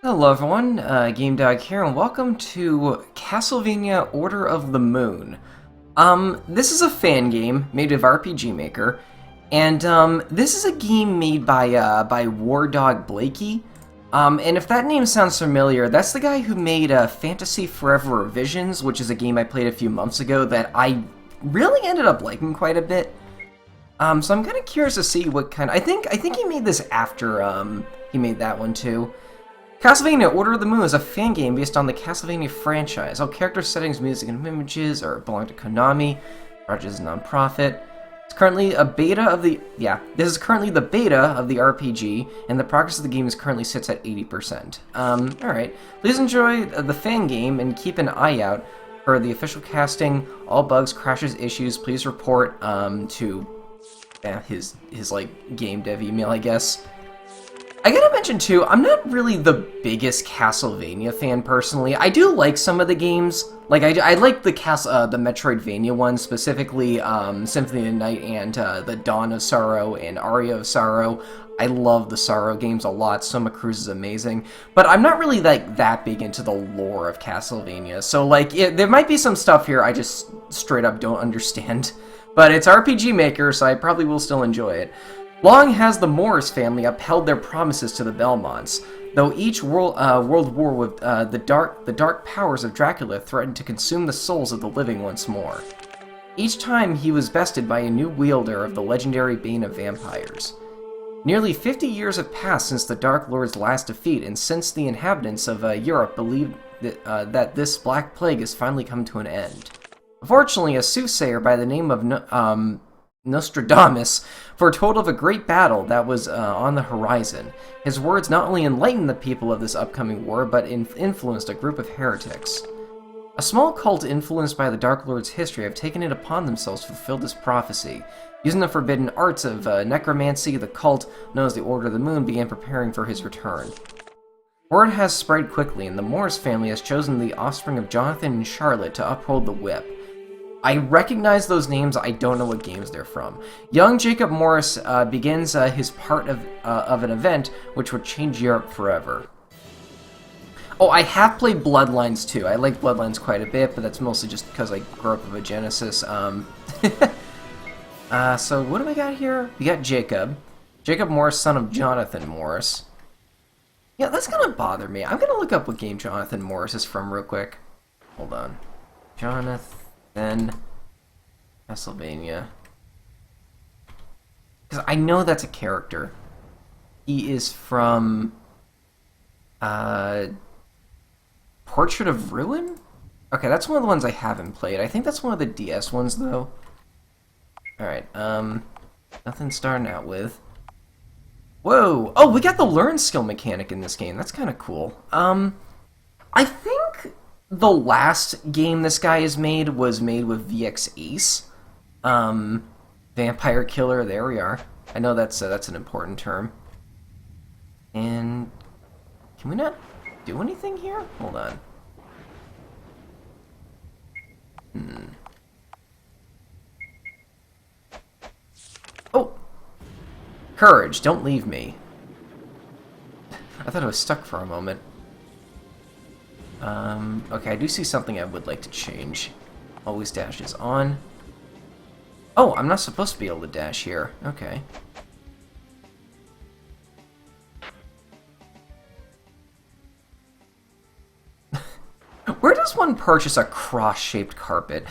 Hello everyone, Game Dog here, and welcome to Castlevania Order of the Moon. This is a fan game made of RPG Maker, and this is a game made by War Dog Blakey. And if that name sounds familiar, that's the guy who made Fantasy Forever Revisions, which is a game I played a few months ago that I really ended up liking quite a bit. So I'm kind of curious to see what kind. I think he made this after he made that one too. Castlevania Order of the Moon is a fan game based on the Castlevania franchise. All character settings, music, and images belong to Konami. Project is a non-profit. It's currently a beta of the... this is currently the beta of the RPG, and the progress of the game is currently sits at 80%. Alright. Please enjoy the fan game, and keep an eye out for the official casting. All bugs, crashes, issues, please report to his like, game dev email, I guess. I gotta mention too, I'm not really the biggest Castlevania fan personally. I do like some of the games. Like I like the Metroidvania ones, specifically Symphony of the Night and the Dawn of Sorrow and Aria of Sorrow. I love the Sorrow games a lot. Soma Cruz is amazing, but I'm not really like that big into the lore of Castlevania. So like, there might be some stuff here I just straight up don't understand. But it's RPG Maker, so I probably will still enjoy it. Long has the Morris family upheld their promises to the Belmonts, though each world war with the dark powers of Dracula threatened to consume the souls of the living once more. Each time he was bested by a new wielder of the legendary Bane of Vampires. Nearly 50 years have passed since the Dark Lord's last defeat, and since the inhabitants of Europe believed that this Black Plague has finally come to an end. Unfortunately, a soothsayer by the name of Nostradamus foretold of a great battle that was on the horizon. His words not only enlightened the people of this upcoming war, but influenced a group of heretics. A small cult influenced by the Dark Lord's history have taken it upon themselves to fulfill this prophecy. Using the forbidden arts of necromancy, the cult, known as the Order of the Moon, began preparing for his return. Word has spread quickly, and the Morris family has chosen the offspring of Jonathan and Charlotte to uphold the whip. I recognize those names, I don't know what games they're from. Young Jacob Morris begins his part of an event which would change Europe forever. Oh, I have played Bloodlines too. I like Bloodlines quite a bit, but that's mostly just because I grew up with a Genesis. So what do we got here? We got Jacob. Jacob Morris, son of Jonathan Morris. Yeah, that's gonna bother me. I'm gonna look up what game Jonathan Morris is from real quick. Hold on. Jonathan... Castlevania. Because I know that's a character. He is from... Portrait of Ruin? Okay, that's one of the ones I haven't played. I think that's one of the DS ones, though. Alright, nothing starting out with. Whoa! Oh, we got the learn skill mechanic in this game. That's kind of cool. I think... the last game this guy has made was made with VX Ace. Vampire Killer, there we are. I know that's an important term. And can we not do anything here? Hold on. Oh! Courage, don't leave me. I thought I was stuck for a moment. Okay, I do see something I would like to change. Always dashes on. Oh, I'm not supposed to be able to dash here. Okay. Where does one purchase a cross-shaped carpet?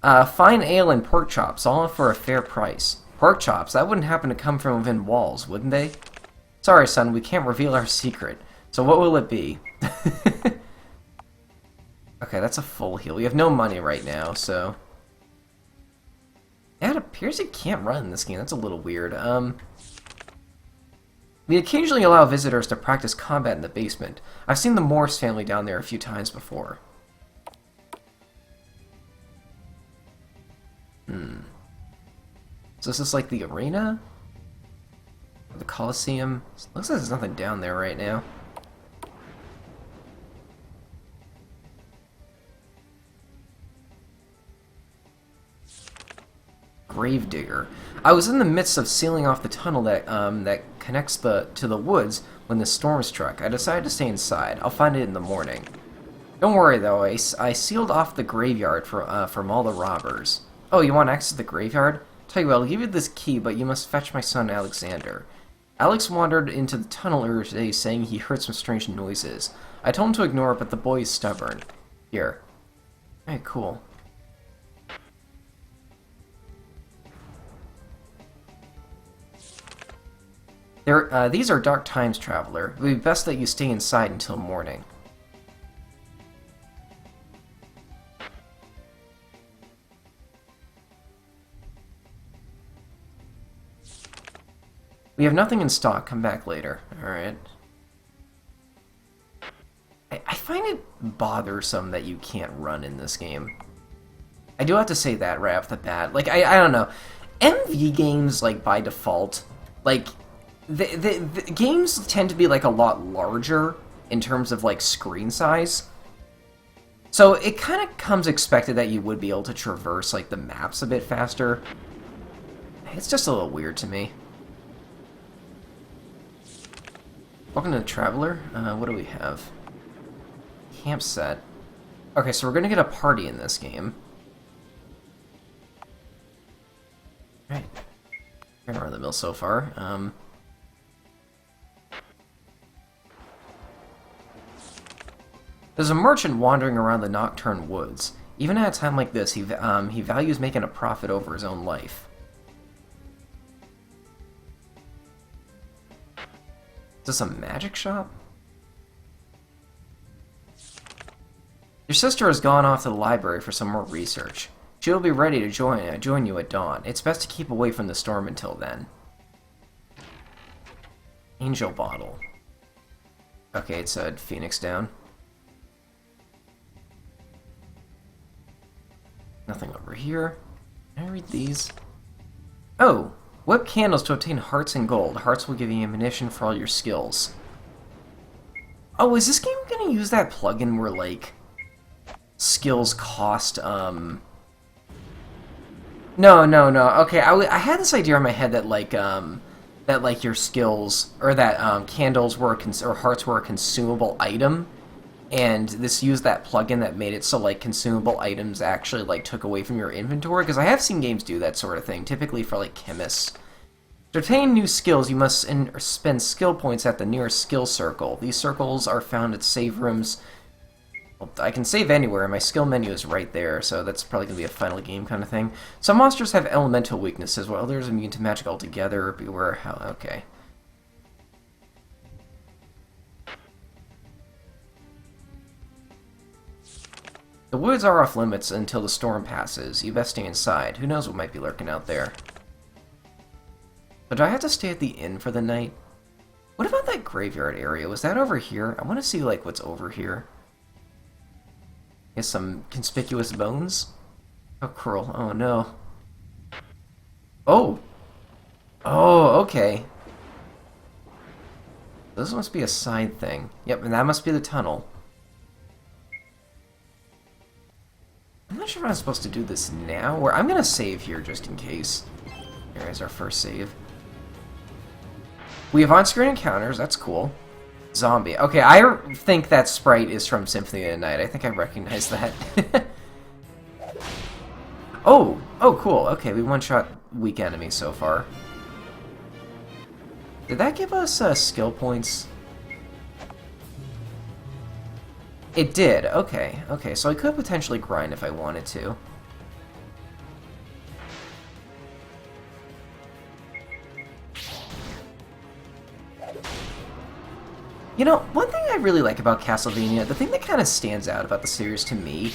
Fine ale and pork chops, all for a fair price. Pork chops, that wouldn't happen to come from within walls, wouldn't they? Sorry, son, we can't reveal our secret. So what will it be? Okay, that's a full heal. We have no money right now, so... yeah, it appears it can't run in this game. That's a little weird. We occasionally allow visitors to practice combat in the basement. I've seen the Morris family down there a few times before. So is this like the arena? Or the Coliseum? Looks like there's nothing down there right now. Gravedigger. I was in the midst of sealing off the tunnel that connects to the woods when the storm struck. I decided to stay inside. I'll find it in the morning. Don't worry, though. I sealed off the graveyard from all the robbers. Oh, you want access to the graveyard? Tell you what, I'll give you this key, but you must fetch my son, Alexander. Alex wandered into the tunnel earlier today, saying he heard some strange noises. I told him to ignore it, but the boy is stubborn. Here. Alright, cool. These are dark times, Traveler. It would be best that you stay inside until morning. We have nothing in stock. Come back later. Alright. I find it bothersome that you can't run in this game. I do have to say that right off the bat. Like, I don't know. MV games, like, by default, like, the games tend to be, like, a lot larger in terms of, like, screen size. So it kind of comes expected that you would be able to traverse, like, the maps a bit faster. It's just a little weird to me. Welcome to the Traveler. What do we have? Camp set. Okay, so we're gonna get a party in this game. Alright. We're around the mill so far. There's a merchant wandering around the Nocturne Woods. Even at a time like this, he values making a profit over his own life. Is this a magic shop? Your sister has gone off to the library for some more research. She will be ready to join you at dawn. It's best to keep away from the storm until then. Angel bottle. Okay, it said Phoenix down. Nothing over here. Can I read these? Oh! Whip candles to obtain hearts and gold. Hearts will give you ammunition for all your skills. Oh, is this game gonna use that plugin where, like, skills cost, No. Okay, I had this idea in my head that, like, your skills, or that, candles were, or hearts were a consumable item, and this used that plugin that made it so, like, consumable items actually, like, took away from your inventory, because I have seen games do that sort of thing, typically for, like, chemists. To obtain new skills, you must spend skill points at the nearest skill circle. These circles are found at save rooms. Well, I can save anywhere, and my skill menu is right there, so that's probably going to be a final game kind of thing. Some monsters have elemental weaknesses, while others are immune to magic altogether. Beware how... Okay. The woods are off limits until the storm passes. You best stay inside. Who knows what might be lurking out there. But do I have to stay at the inn for the night? What about that graveyard area? Was that over here? I want to see, like, what's over here. Guess some conspicuous bones? Oh, cruel. Oh, no. Oh! Oh, okay. This must be a side thing. Yep, and that must be the tunnel. I'm not sure if I'm supposed to do this now, or I'm gonna save here just in case. Here's our first save. We have on-screen encounters, that's cool. Zombie. Okay, I think that sprite is from Symphony of the Night. I think I recognize that. Oh! Oh, cool. Okay, we one-shot weak enemies so far. Did that give us skill points? It did. Okay. Okay, so I could potentially grind if I wanted to. You know, one thing I really like about Castlevania, the thing that kind of stands out about the series to me,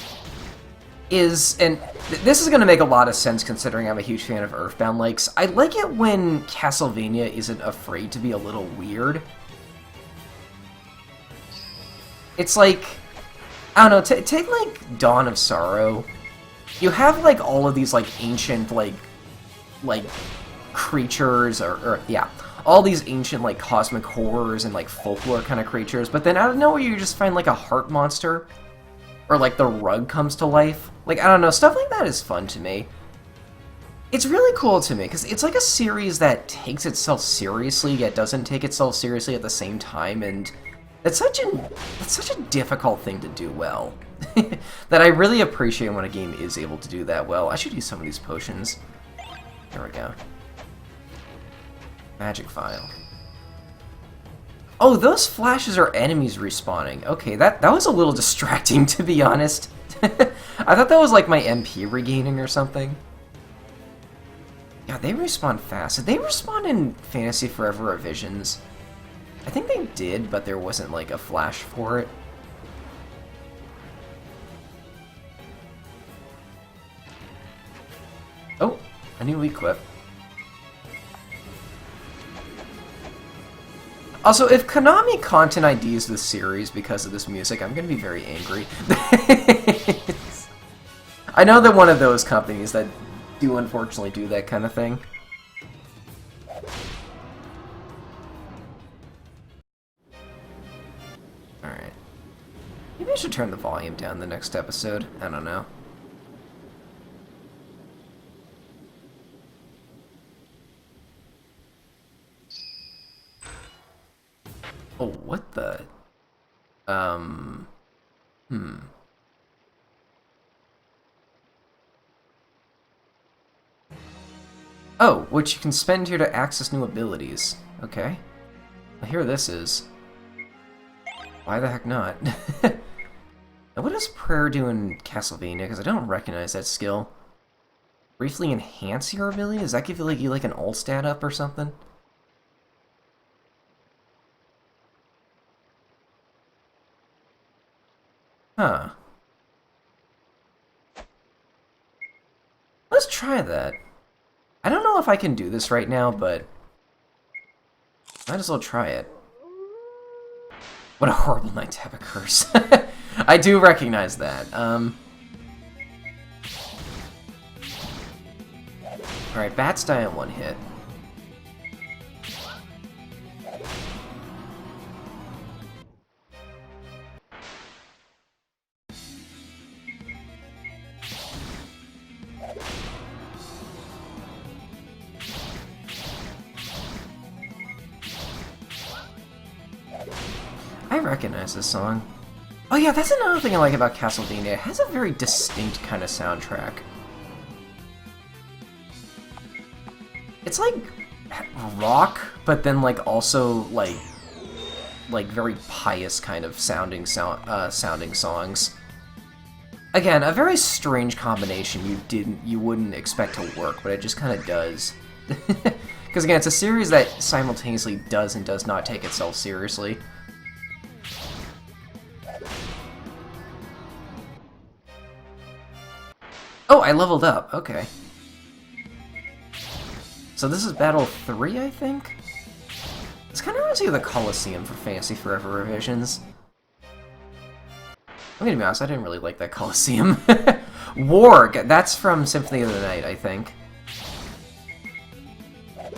is, and this is going to make a lot of sense considering I'm a huge fan of Earthbound Lakes, I like it when Castlevania isn't afraid to be a little weird. It's like, I don't know, take like Dawn of Sorrow. You have like all of these like ancient like creatures, or yeah, all these ancient, like, cosmic horrors and, like, folklore kind of creatures, but then out of nowhere you just find, like, a heart monster, or, like, the rug comes to life. Like, I don't know, stuff like that is fun to me. It's really cool to me, because it's like a series that takes itself seriously, yet doesn't take itself seriously at the same time, and that's such a difficult thing to do well. That I really appreciate when a game is able to do that well. I should use some of these potions. There we go. Magic Vial. Oh, those flashes are enemies respawning. Okay, that was a little distracting, to be honest. I thought that was like my MP regaining or something. Yeah, they respawn fast. Did they respawn in Fantasy Forever Revisions? I think they did, but there wasn't like a flash for it. Oh, a new equip. Also, if Konami content IDs this series because of this music, I'm gonna be very angry. I know they're one of those companies that do unfortunately do that kind of thing. Alright. Maybe I should turn the volume down the next episode. I don't know. Oh, what the? Oh, which you can spend here to access new abilities. Okay. Well, here this is. Why the heck not? Now, what does prayer do in Castlevania? Because I don't recognize that skill. Briefly enhance your ability? Does that give you like an ult stat up or something? Huh. Let's try that. I don't know if I can do this right now, but might as well try it. What a horrible night to have a curse. I do recognize that. Alright, bats die in one hit. I recognize this song. Oh yeah, that's another thing I like about Castlevania. It has a very distinct kind of soundtrack. It's like rock, but then like also like very pious kind of sounding songs. Again, a very strange combination you wouldn't expect to work, but it just kind of does. Because again, it's a series that simultaneously does and does not take itself seriously. Oh, I leveled up. Okay. So this is Battle 3, I think? It's kind of reminds me of the Colosseum for Fantasy Forever Revisions. I'm gonna be honest, I didn't really like that Colosseum. Warg, that's from Symphony of the Night, I think.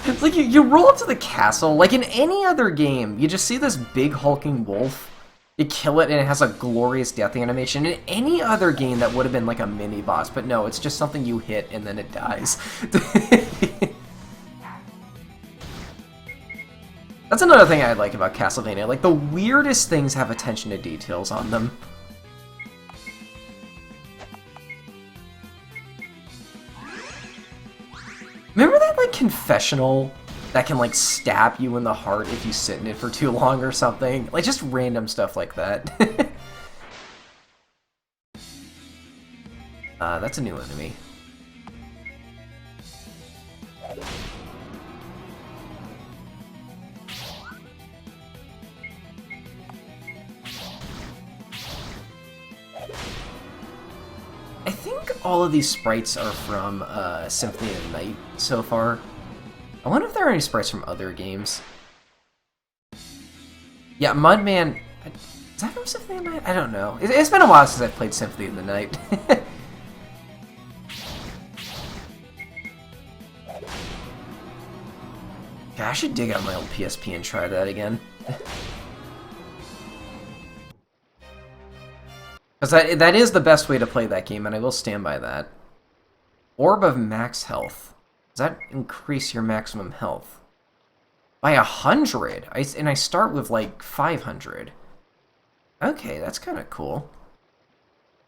It's like you roll up to the castle, like in any other game, you just see this big hulking wolf. You kill it and it has a glorious death animation. In any other game that would have been like a mini boss, but no, it's just something you hit and then it dies. That's another thing I like about Castlevania. Like, the weirdest things have attention to details on them. Remember that, like, confessional that can, like, stab you in the heart if you sit in it for too long or something? Like, just random stuff like that. That's a new enemy. I think all of these sprites are from Symphony of the Night so far. I wonder if there are any sprites from other games. Yeah, Mudman... Is that from Symphony of the Night? I don't know. It's been a while since I've played Symphony of the Night. Yeah, I should dig out my old PSP and try that again. Because that is the best way to play that game, and I will stand by that. Orb of Max Health. Does that increase your maximum health? By 100? And I start with, like, 500. Okay, that's kind of cool.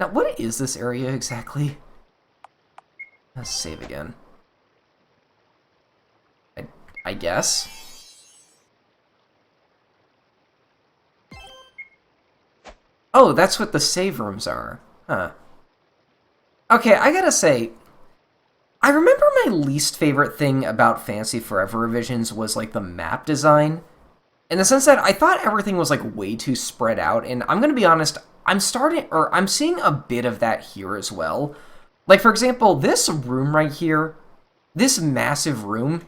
Now, what is this area exactly? Let's save again. I guess. Oh, that's what the save rooms are. Huh. Okay, I gotta say, I remember my least favorite thing about Fantasy Forever revisions was, like, the map design. In the sense that I thought everything was, like, way too spread out, and I'm gonna be honest, I'm seeing a bit of that here as well. Like, for example, this room right here, this massive room,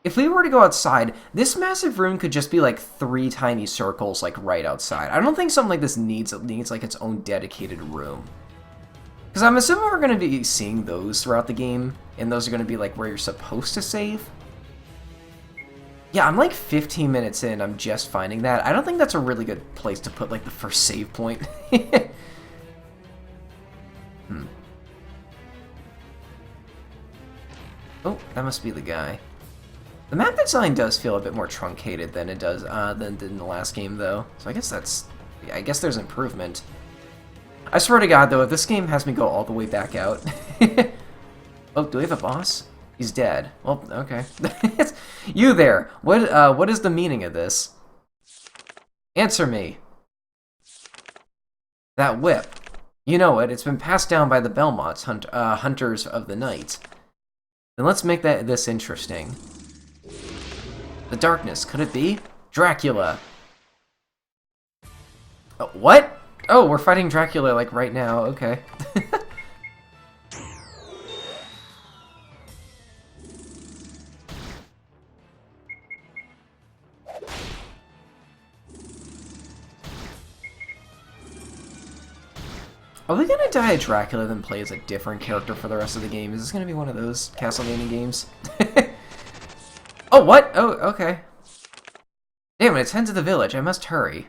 if we were to go outside, this massive room could just be, like, 3 tiny circles, like, right outside. I don't think something like this needs like, its own dedicated room. Because I'm assuming we're going to be seeing those throughout the game, and those are going to be, like, where you're supposed to save. Yeah, I'm, like, 15 minutes in, I'm just finding that. I don't think that's a really good place to put, like, the first save point. Oh, that must be the guy. The map design does feel a bit more truncated than it does than in the last game, though. So I guess there's improvement. I swear to God, though, if this game has me go all the way back out. Oh, do we have a boss? He's dead. Well, okay. You there. What is the meaning of this? Answer me. That whip. You know it. It's been passed down by the Belmonts, hunters of the night. Then let's make this interesting. The darkness, could it be? Dracula. Oh, what? Oh, we're fighting Dracula, like, right now. Okay. Are we gonna die a Dracula then play as a different character for the rest of the game? Is this gonna be one of those Castlevania games? Oh, what? Oh, okay. Damn it, it's head to the village. I must hurry.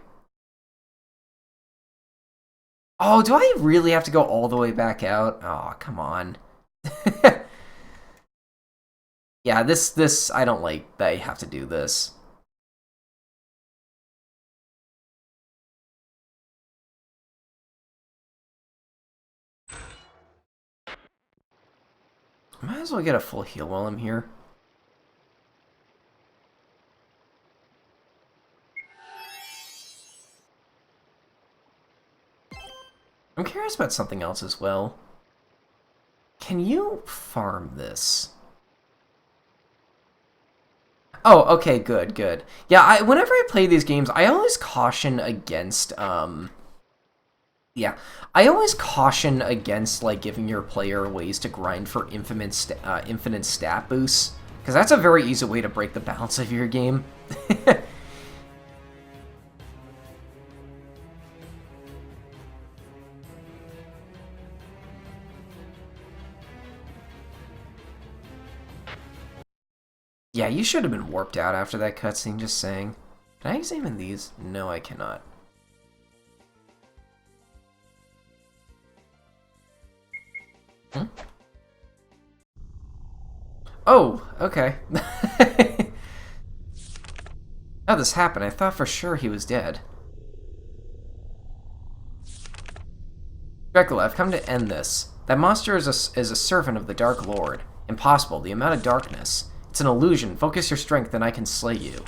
Oh, do I really have to go all the way back out? Oh, come on. Yeah, this, I don't like that I have to do this. Might as well get a full heal while I'm here. I'm curious about something else as well. Can you farm this? Oh, okay, good, good. Yeah, whenever I play these games, I always caution against, yeah, I always caution against, like, giving your player ways to grind for infinite stat boosts, because that's a very easy way to break the balance of your game. Yeah, you should have been warped out after that cutscene, just saying. Can I examine these? No, I cannot. Hmm? Oh, okay. How this happened? I thought for sure he was dead. Dracula, I've come to end this. That monster is a servant of the Dark Lord. Impossible, the amount of darkness. It's an illusion. Focus your strength and I can slay you.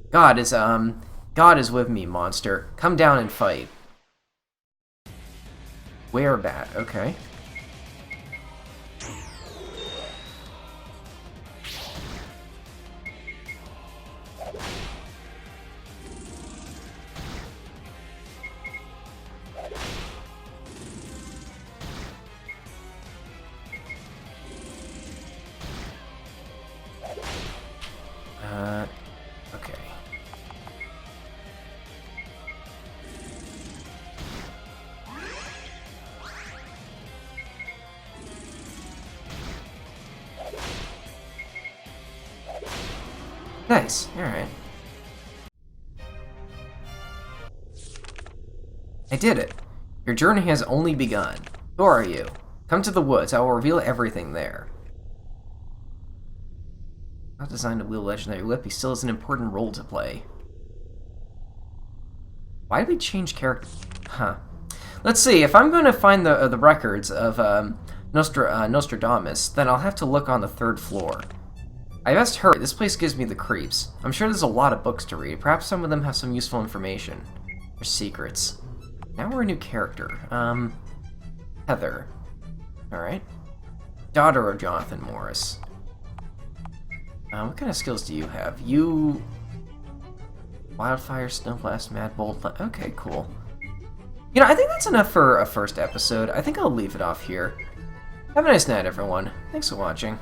God is with me, monster. Come down and fight. Where bat? Okay. Okay. Nice. Alright. I did it. Your journey has only begun. Who are you? Come to the woods. I will reveal everything there. Not designed to wield a legendary whip, he still has an important role to play. Why did we change character? Huh. Let's see, if I'm going to find the records of Nostradamus, then I'll have to look on the 3rd floor. I best hurry, this place gives me the creeps. I'm sure there's a lot of books to read. Perhaps some of them have some useful information. Or secrets. Now we're a new character. Heather. Alright. Daughter of Jonathan Morris. What kind of skills do you have? You... Wildfire, Snowblast, Mad Bolt... Okay, cool. You know, I think that's enough for a first episode. I think I'll leave it off here. Have a nice night, everyone. Thanks for watching.